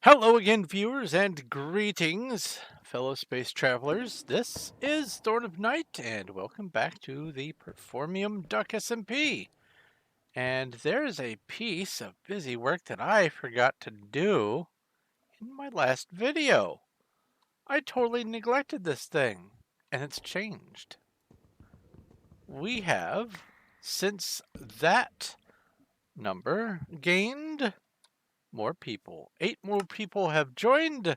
Hello again, viewers, and greetings, fellow space travelers. This is Thorn of Night, and welcome back to the Performium.cc. And there's a piece of busy work that I forgot to do in my last video. I totally neglected this thing, and it's changed. We have, since that number, gained more people. 8 more people have joined.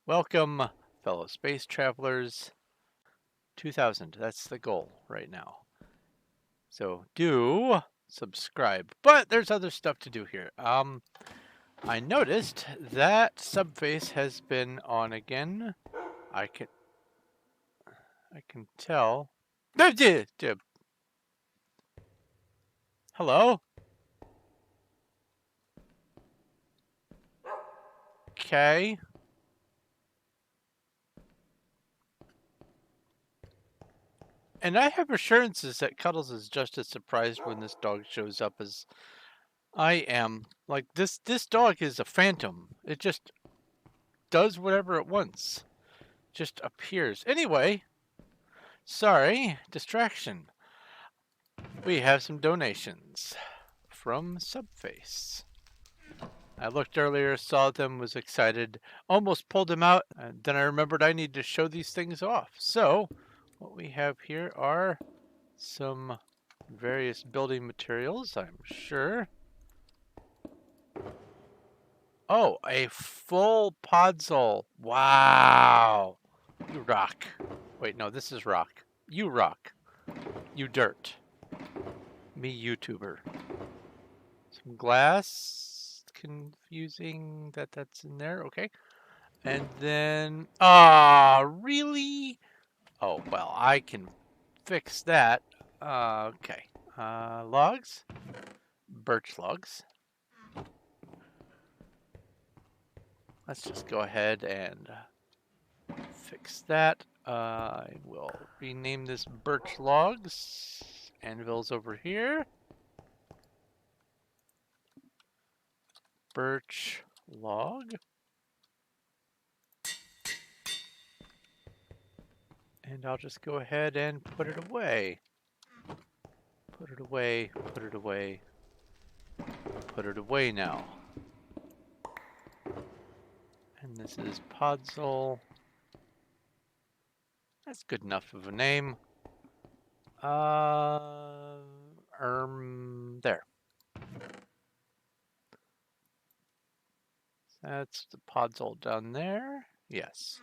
Welcome, fellow space travelers. 2,000, that's the goal right now. So do subscribe. But there's other stuff to do here. I noticed that Subface has been on again. I can tell. Hello? Okay. And I have assurances that Cuddles is just as surprised when this dog shows up as I am. Like this dog is a phantom. It just does whatever it wants. Just appears. Anyway, sorry, distraction. We have some donations from Subface. I looked earlier, saw them, was excited, almost pulled them out, and then I remembered I need to show these things off. So, what we have here are some various building materials, I'm sure. Oh, a full podzol. Wow. You rock. Wait, no, this is rock. You rock. You dirt. Me YouTuber. Some glass. Confusing that that's in there. Okay. And then, really? Oh, well, I can fix that. Okay. Logs. Birch logs. Let's just go ahead and fix that. I will rename this birch logs. Anvil's over here. Birch log. And I'll just go ahead and put it away. Put it away, put it away, put it away now. And this is Podzol. That's good enough of a name. There. That's the Podzol down there. Yes.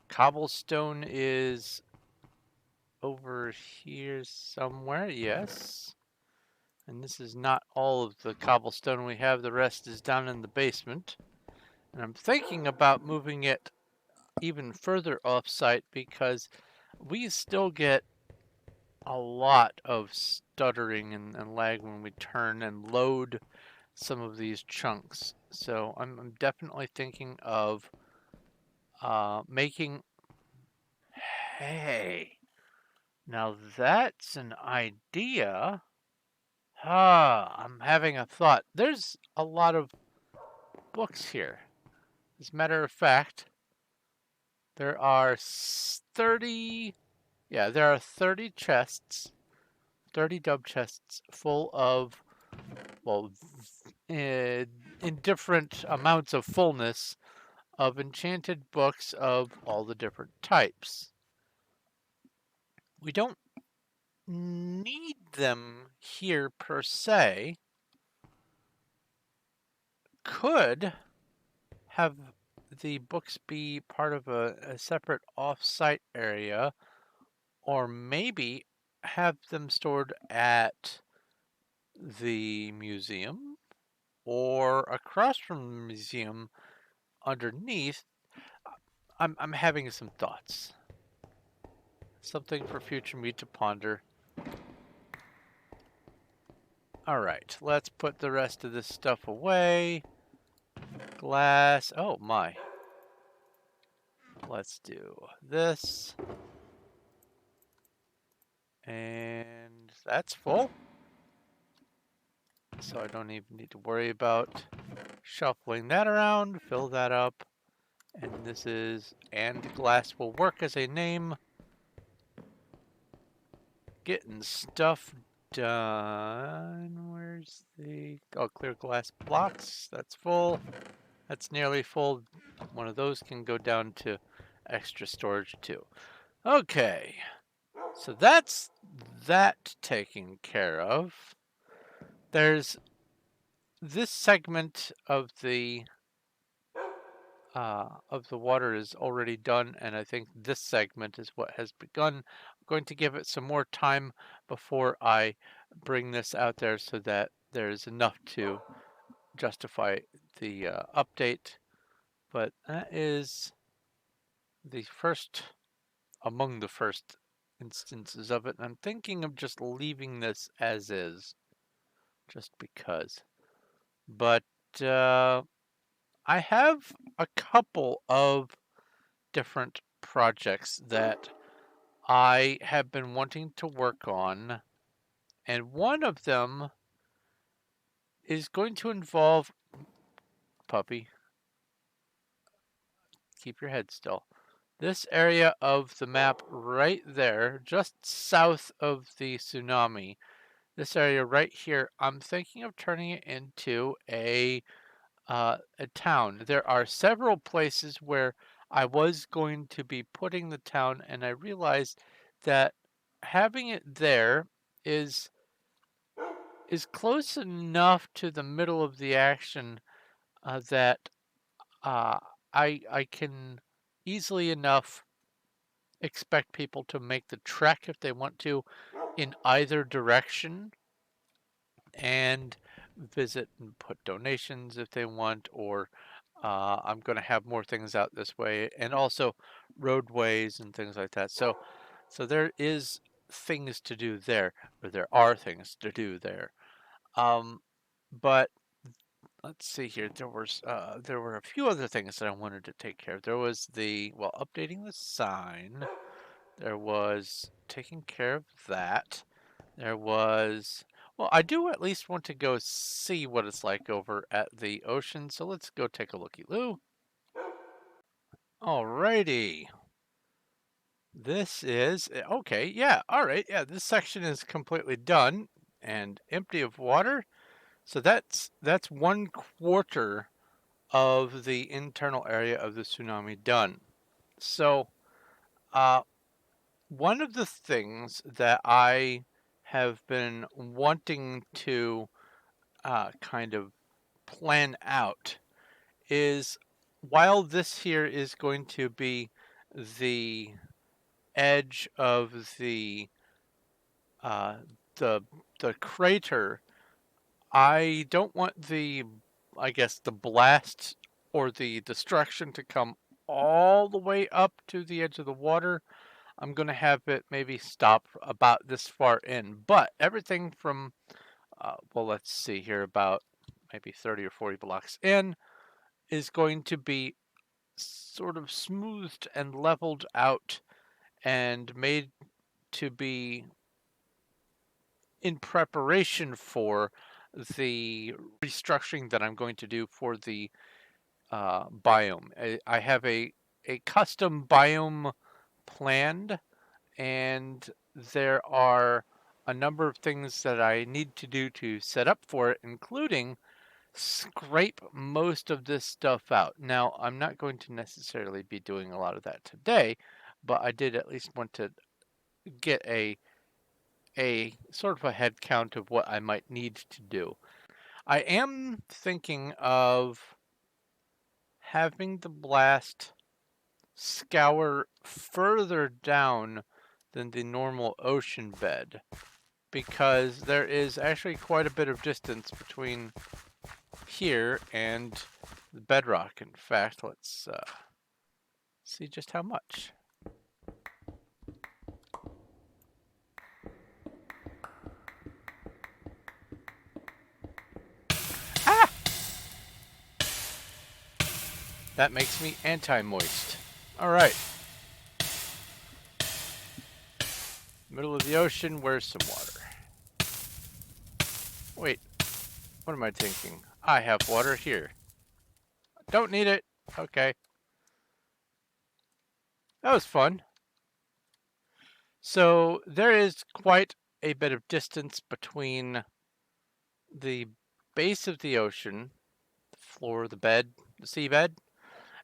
Cobblestone is over here somewhere. Yes. And this is not all of the cobblestone we have. The rest is down in the basement. And I'm thinking about moving it even further off-site because we still get a lot of stuttering and lag when we turn and load some of these chunks. So I'm definitely thinking of making... Hey, now that's an idea. I'm having a thought. There's a lot of books here. As a matter of fact, there are 30... Yeah, there are 30 chests, 30 dub chests full of, well, in different amounts of fullness of enchanted books of all the different types. We don't need them here per se. Could have the books be part of a separate off-site area, or maybe have them stored at the museum or across from the museum underneath. I'm having some thoughts. Something for future me to ponder. Alright, let's put the rest of this stuff away. Glass. Oh my. Let's do this. And that's full. so I don't even need to worry about shuffling that around. Fill that up. And this is, and glass will work as a name. Getting stuff done. Where's the, oh, clear glass blocks. That's full. That's nearly full. One of those can go down to extra storage too. Okay, so that's that taken care of. There's this segment of the water is already done, and I think this segment is what has begun. I'm going to give it some more time before I bring this out there so that there's enough to justify the update. But that is the first, among the first instances of it. And I'm thinking of just leaving this as is, just because. But I have a couple of different projects that I have been wanting to work on, and one of them is going to involve, puppy, keep your head still. This area of the map right there, just south of the tsunami, this area right here, I'm thinking of turning it into a town. There are several places where I was going to be putting the town, and I realized that having it there is close enough to the middle of the action that uh, I can easily enough expect people to make the trek if they want to in either direction and visit and put donations if they want, or I'm going to have more things out this way, and also roadways and things like that. So there is things to do there, or there are things to do there. But let's see here. There were a few other things that I wanted to take care of. There was the, well, updating the sign. There was taking care of that. There was, well, I do at least want to go see what it's like over at the ocean, so let's go take a looky-loo. Alrighty. This is, okay, yeah, alright, yeah, this section is completely done and empty of water. So that's 1/4 of the internal area of the tsunami done. So, one of the things that I have been wanting to kind of plan out is, while this here is going to be the edge of uh, the the crater, I don't want I guess, the blast or the destruction to come all the way up to the edge of the water. I'm going to have it maybe stop about this far in, but everything from, well, let's see here, about maybe 30 or 40 blocks in is going to be sort of smoothed and leveled out and made to be in preparation for the restructuring that I'm going to do for the biome. I have a custom biome planned, and there are a number of things that I need to do to set up for it, including scrape most of this stuff out. Now, I'm not going to necessarily be doing a lot of that today, but I did at least want to get a sort of a head count of what I might need to do. I am thinking of having the blast scour further down than the normal ocean bed, because there is actually quite a bit of distance between here and the bedrock. In fact, let's see just how much. Ah! That makes me anti-moist. All right. Middle of the ocean, where's some water? Wait. What am I thinking? I have water here. Don't need it. Okay. That was fun. So there is quite a bit of distance between the base of the ocean, the floor, the bed, the seabed,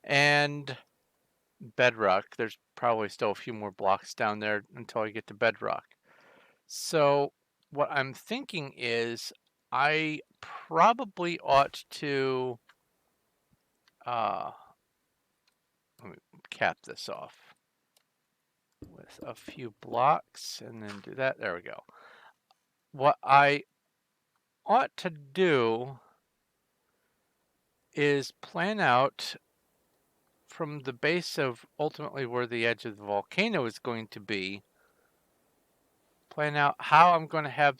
and bedrock. There's probably still a few more blocks down there until I get to bedrock. So what I'm thinking is I probably ought to uh, let me cap this off with a few blocks and then do that. There we go. What I ought to do is plan out from the base of ultimately where the edge of the volcano is going to be, plan out how I'm going to have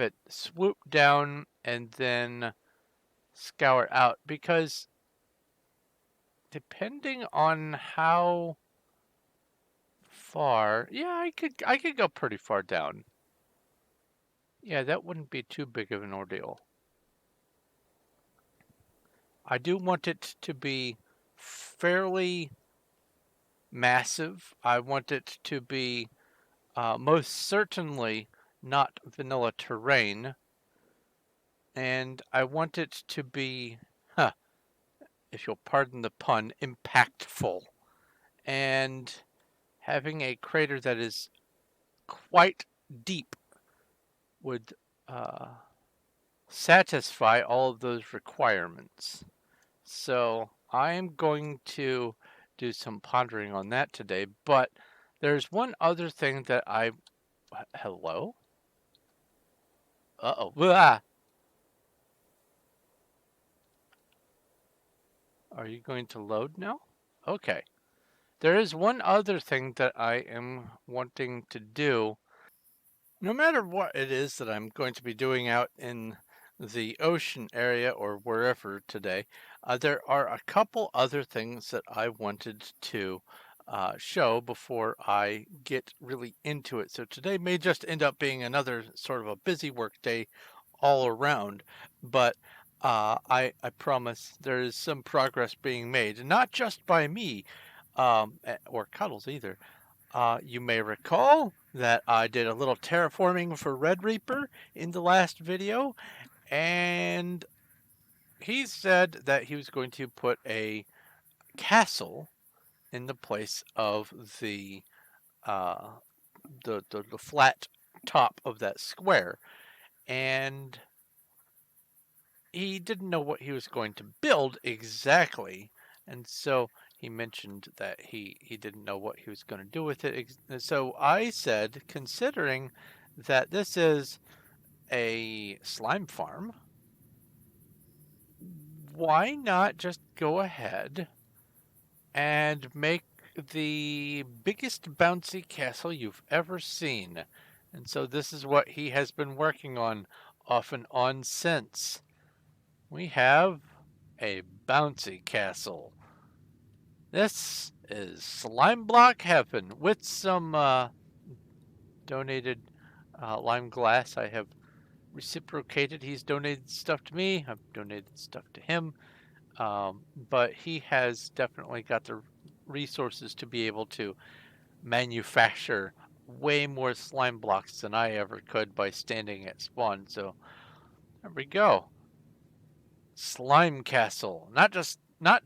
it swoop down and then scour out, because depending on how far, yeah, I could go pretty far down. Yeah, that wouldn't be too big of an ordeal. I do want it to be fairly massive. I want it to be most certainly not vanilla terrain, and I want it to be, huh, if you'll pardon the pun, impactful. And having a crater that is quite deep would uh, satisfy all of those requirements. So I am going to do some pondering on that today. But there's one other thing that hello? Uh-oh. Ah! Are you going to load now? Okay. There is one other thing that I am wanting to do. No matter what it is that I'm going to be doing out in the ocean area or wherever today, there are a couple other things that I wanted to show before I get really into it. So today may just end up being another sort of a busy work day all around, but I promise there is some progress being made, and not just by me or Cuddles either. You may recall that I did a little terraforming for Red Reaper in the last video, and he said that he was going to put a castle in the place of uh, the flat top of that square, and he didn't know what he was going to build exactly, and so he mentioned that he didn't know what he was going to do with it. So I said, considering that this is a slime farm, why not just go ahead and make the biggest bouncy castle you've ever seen? And so this is what he has been working on off and on since. We have a bouncy castle. This is slime block heaven with some donated lime glass. I have reciprocated. He's donated stuff to me. I've donated stuff to him. But he has definitely got the resources to be able to manufacture way more slime blocks than I ever could by standing at spawn. So there we go. Slime castle. Not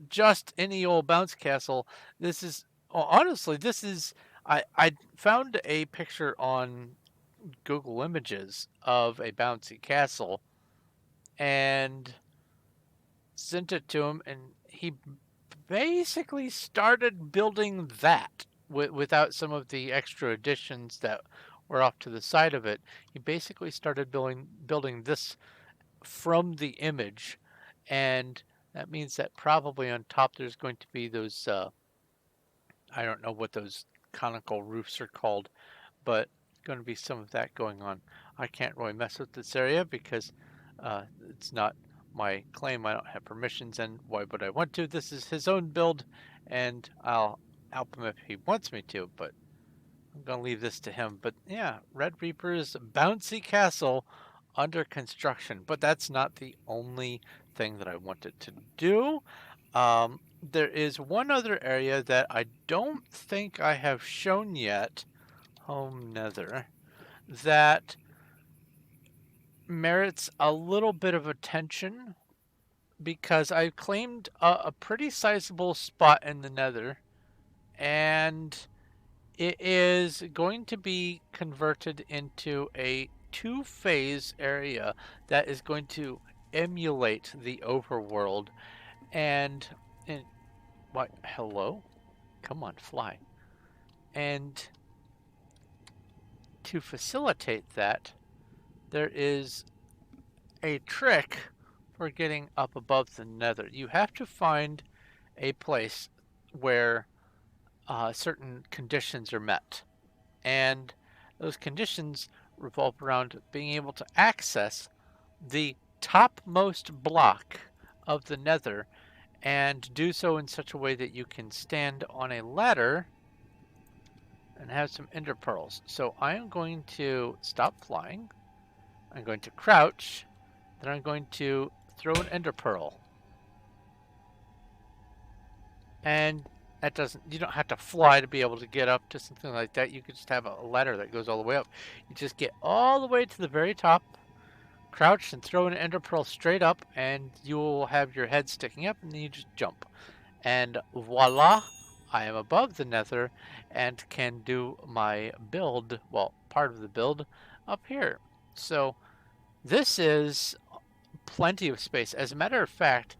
just any old bounce castle. This is, well, honestly, this is, I found a picture on Google Images of a bouncy castle and sent it to him, and he basically started building that without some of the extra additions that were off to the side of it. He basically started building this from the image, and that means that probably on top there's going to be those I don't know what those conical roofs are called, but going to be some of that going on. I can't really mess with this area because it's not my claim. I don't have permissions, and why would I want to? This is his own build, and I'll help him if he wants me to, but I'm going to leave this to him. But yeah, Red Reaper's bouncy castle under construction, but that's not the only thing that I wanted to do. There is one other area that I don't think I have shown yet, home nether, that merits a little bit of attention because I've claimed a pretty sizable spot in the nether, and it is going to be converted into a two-phase area that is going to emulate the overworld. And what? Hello? Come on, fly. And to facilitate that, there is a trick for getting up above the nether. You have to find a place where certain conditions are met. And those conditions revolve around being able to access the topmost block of the nether and do so in such a way that you can stand on a ladder and have some ender pearls. So I am going to stop flying. I'm going to crouch. Then I'm going to throw an ender pearl. And that doesn't, you don't have to fly to be able to get up to something like that. You could just have a ladder that goes all the way up. You just get all the way to the very top, crouch and throw an ender pearl straight up, and you'll have your head sticking up, and then you just jump. And voila, I am above the nether and can do my build, well, part of the build up here. So this is plenty of space. As a matter of fact,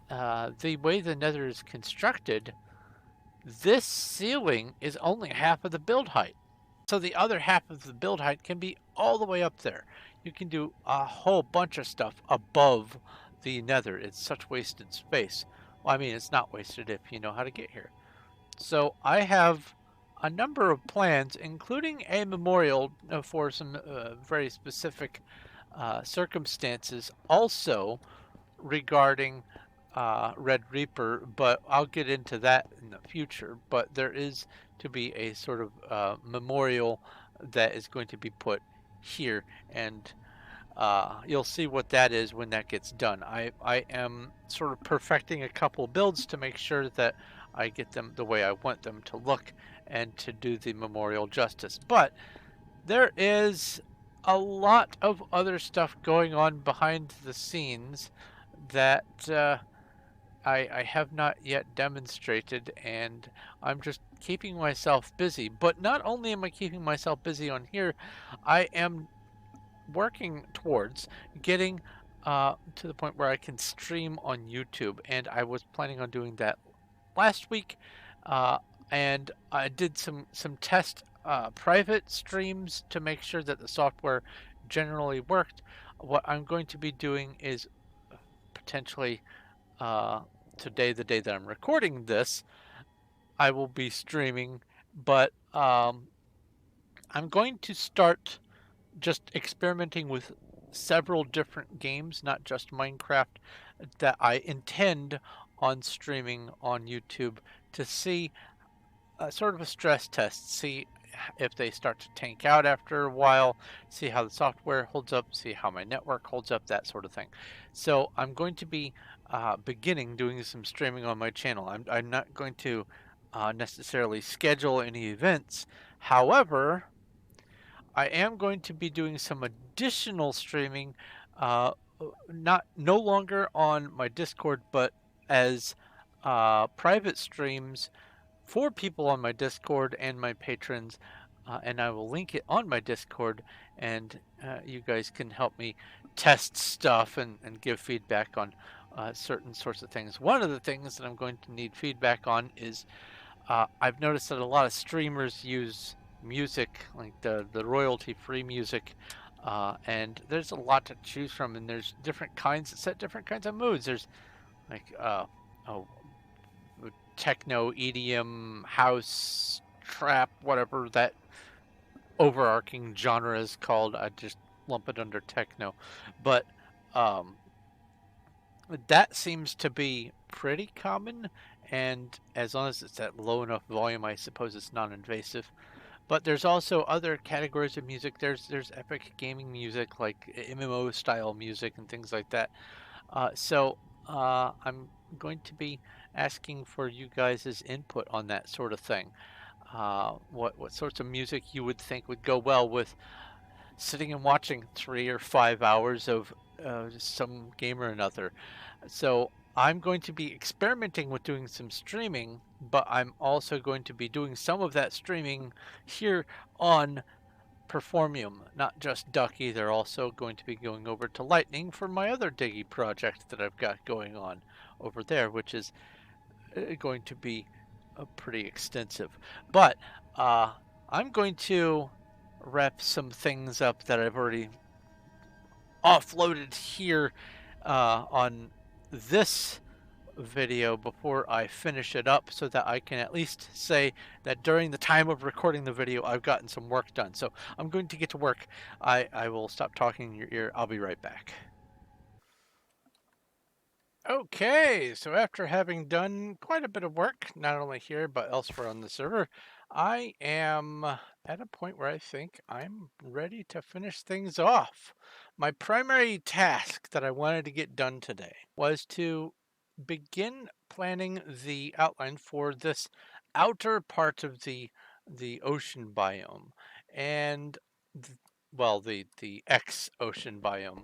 the way the nether is constructed, this ceiling is only half of the build height. So the other half of the build height can be all the way up there. You can do a whole bunch of stuff above the nether. It's such wasted space. Well, I mean, it's not wasted if you know how to get here. So I have a number of plans, including a memorial for some very specific circumstances, also regarding Red Reaper, but I'll get into that in the future. But there is to be a sort of memorial that is going to be put here, and you'll see what that is when that gets done. I am sort of perfecting a couple builds to make sure that I get them the way I want them to look and to do the memorial justice. But there is a lot of other stuff going on behind the scenes that I have not yet demonstrated, and I'm just keeping myself busy. But not only am I keeping myself busy on here, I am working towards getting to the point where I can stream on YouTube, and I was planning on doing that last week, uh, and I did some test private streams to make sure that the software generally worked. What I'm going to be doing is potentially uh, today, the day that I'm recording this, I will be streaming, but I'm going to start just experimenting with several different games, not just Minecraft, that I intend on streaming on YouTube to see sort of a stress test, see if they start to tank out after a while, see how the software holds up, see how my network holds up, that sort of thing. So I'm going to be beginning doing some streaming on my channel. I'm not going to necessarily schedule any events. However, I am going to be doing some additional streaming, uh, no longer on my Discord, but as private streams for people on my Discord and my patrons, and I will link it on my Discord, and you guys can help me test stuff and give feedback on certain sorts of things. One of the things that I'm going to need feedback on is I've noticed that a lot of streamers use music, like the royalty-free music, and there's a lot to choose from, and there's different kinds that set different kinds of moods. There's like oh, techno, EDM, house, trap, whatever that overarching genre is called. I just lump it under techno, but um, that seems to be pretty common, and as long as it's at low enough volume, I suppose it's non-invasive. But there's also other categories of music. There's epic gaming music, like MMO style music and things like that. I'm going to be asking for you guys' input on that sort of thing. What sorts of music you would think would go well with sitting and watching 3 or 5 hours of some game or another. So I'm going to be experimenting with doing some streaming, but I'm also going to be doing some of that streaming here on Performium, not just Duck either. Also going to be going over to Lightning for my other Diggy project that I've got going on over there, which is going to be pretty extensive. But uh, I'm going to wrap some things up that I've already offloaded here on this video before I finish it up so that I can at least say that during the time of recording the video I've gotten some work done. So I'm going to get to work. I will stop talking in your ear. I'll be right back. Okay, so after having done quite a bit of work, not only here but elsewhere on the server, I am at a point where I think I'm ready to finish things off. My primary task that I wanted to get done today was to begin planning the outline for this outer part of the ocean biome and well the ex ocean biome.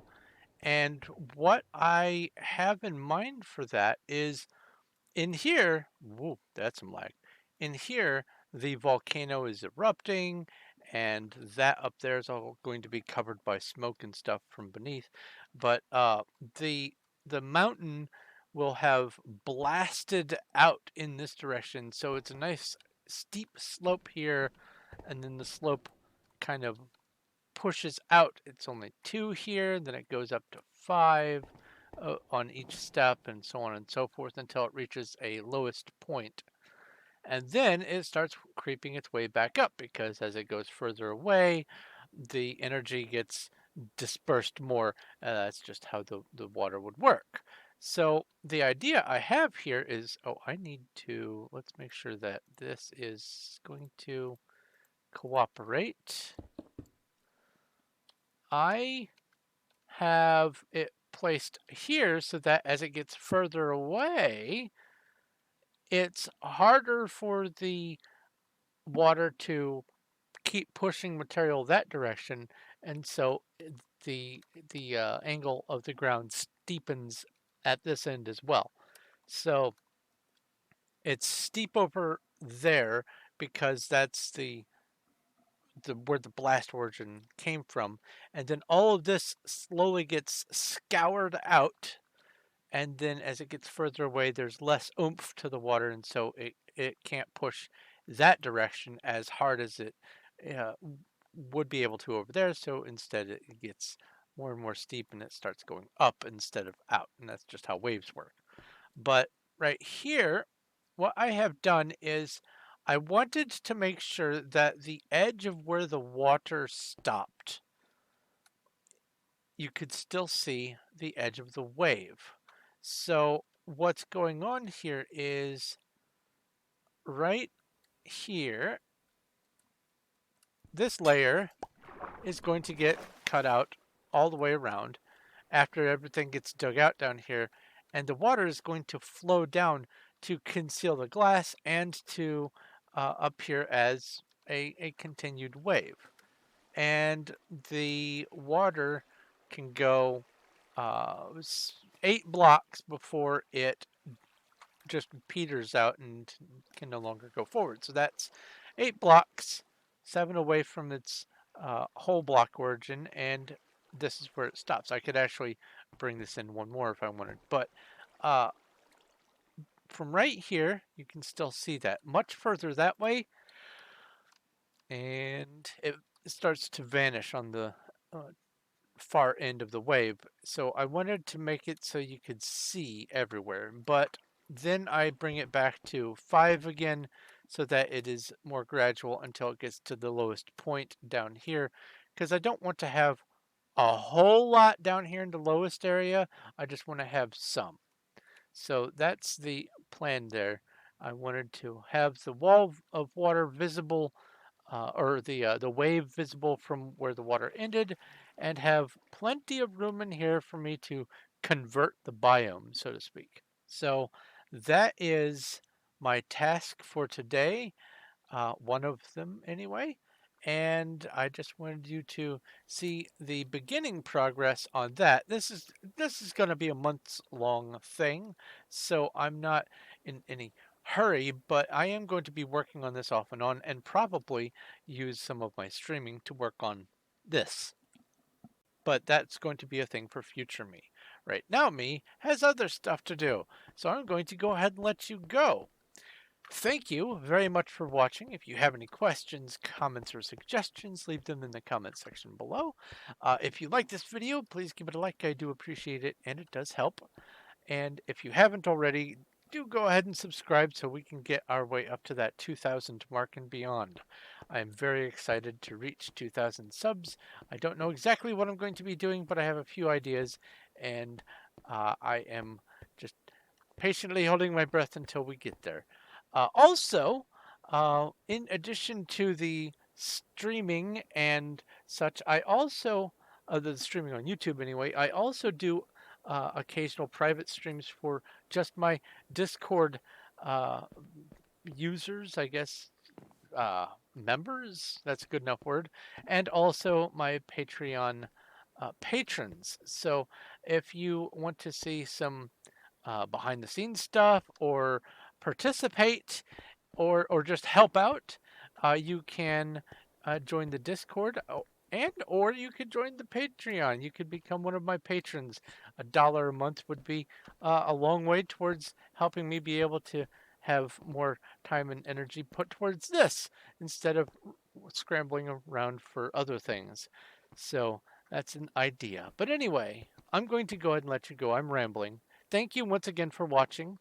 And what I have in mind for that is in here, whoa, that's some lag. In here, the volcano is erupting, and that up there is all going to be covered by smoke and stuff from beneath. But the the mountain will have blasted out in this direction, so it's a nice steep slope here, and then the slope kind of pushes out. It's only 2 here, then it goes up to 5 on each step, and so on and so forth until it reaches a lowest point. And then it starts creeping its way back up because as it goes further away, the energy gets dispersed more. That's just how the water would work. So the idea I have here is, oh, I need to, let's make sure that this is going to cooperate. I have it placed here so that as it gets further away, it's harder for the water to keep pushing material that direction, and so the angle of the ground steepens at this end as well. So it's steep over there because that's the where the blast origin came from, and then all of this slowly gets scoured out, and then as it gets further away, there's less oomph to the water, and so it can't push that direction as hard as it uh, would be able to over there. So instead, it gets more and more steep, and it starts going up instead of out, and that's just how waves work. But right here, what I have done is I wanted to make sure that the edge of where the water stopped, you could still see the edge of the wave. So what's going on here is right here, this layer is going to get cut out all the way around after everything gets dug out down here, and the water is going to flow down to conceal the glass and to appear as a continued wave. And the water can go 8 blocks before it just peters out and can no longer go forward. So that's 8 blocks, 7 away from its whole block origin, and this is where it stops. I could actually bring this in one more if I wanted, but uh, from right here, you can still see that. Much further that way, and it starts to vanish on the uh, far end of the wave. So I wanted to make it so you could see everywhere, but then I bring it back to 5 again so that it is more gradual until it gets to the lowest point down here, because I don't want to have a whole lot down here in the lowest area. I just want to have some. So that's the plan there. I wanted to have the wall of water visible or the wave visible from where the water ended, and have plenty of room in here for me to convert the biome, so to speak. So that is my task for today, one of them anyway. And I just wanted you to see the beginning progress on that. This is going to be a months long thing, so I'm not in any hurry, but I am going to be working on this off and on, and probably use some of my streaming to work on this. But that's going to be a thing for future me. Right now, me has other stuff to do, so I'm going to go ahead and let you go. Thank you very much for watching. If you have any questions, comments, or suggestions, leave them in the comment section below. If you like this video, please give it a like. I do appreciate it, and it does help. And if you haven't already, do go ahead and subscribe so we can get our way up to that 2,000 mark and beyond. I'm very excited to reach 2,000 subs. I don't know exactly what I'm going to be doing, but I have a few ideas, and I am just patiently holding my breath until we get there. Also, in addition to the streaming and such, I also, the streaming on YouTube anyway, I also do occasional private streams for just my Discord uh, users, I guess, members. That's a good enough word. And also my Patreon patrons. So if you want to see some behind the scenes stuff or participate or just help out, you can join the Discord and or you could join the Patreon. You could become one of my patrons. $1 a month would be a long way towards helping me be able to have more time and energy put towards this instead of scrambling around for other things. So that's an idea. But anyway, I'm going to go ahead and let you go. I'm rambling. Thank you once again for watching.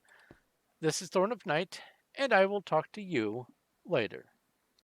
This is Thorn of Night, and I will talk to you later.